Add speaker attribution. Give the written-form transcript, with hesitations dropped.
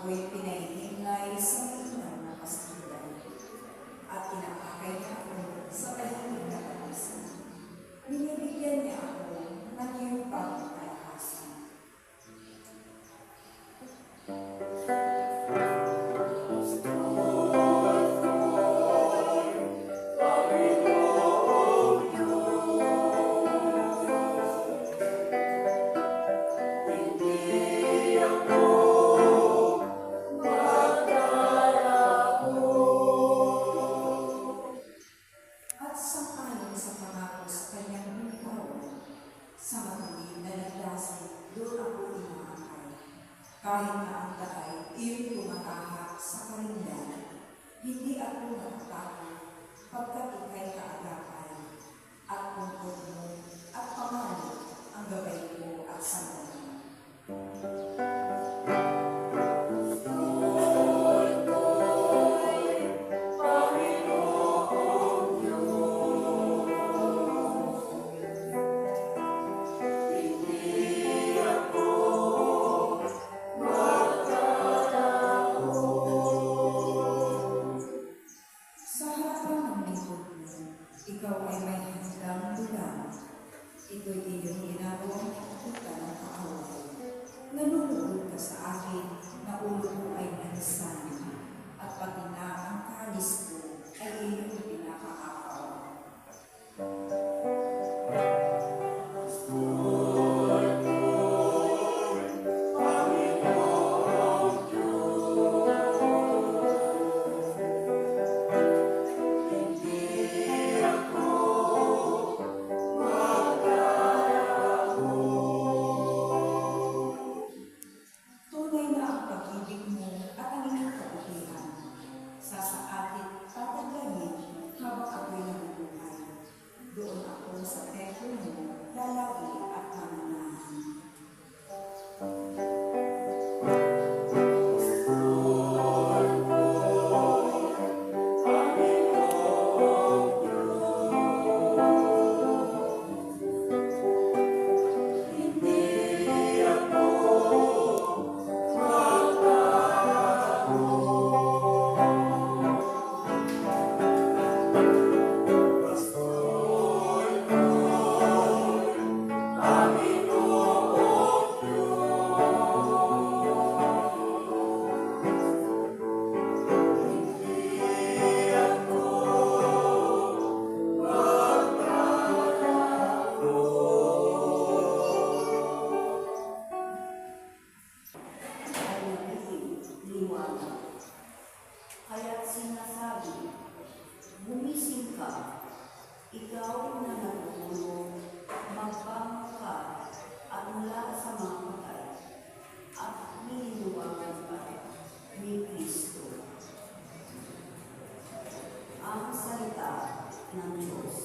Speaker 1: ako'y pinahihimlay sa mainang na kastilan at tinakakay niya ako sa tahimik na pag-isa. Binibigyan niya ako ng iyong pagkakasan. Kahit na ang taay, iyo'y tumatahak sa karinlan. Hindi ako natatakot, pagkat ika'y kaagapan, at tungkol mo at pamalo ang gabay ko at sandali. Ikaw ay may handang dulang. Ito'y iyong ginagawang katututan ng kaaway. Nanunugod ka sa akin na ulo ko ay nanisan, at pati na ang kalis ko ay iyong pinakaakaw. Doon ako sa templo mo, lalaki at mananahan. Kaya't sinasabi, gumising ka, ikaw na natutulog, magbangon ka at mula sa mga patay, at niluluwagan ka ni Kristo. Ang salita ng Diyos.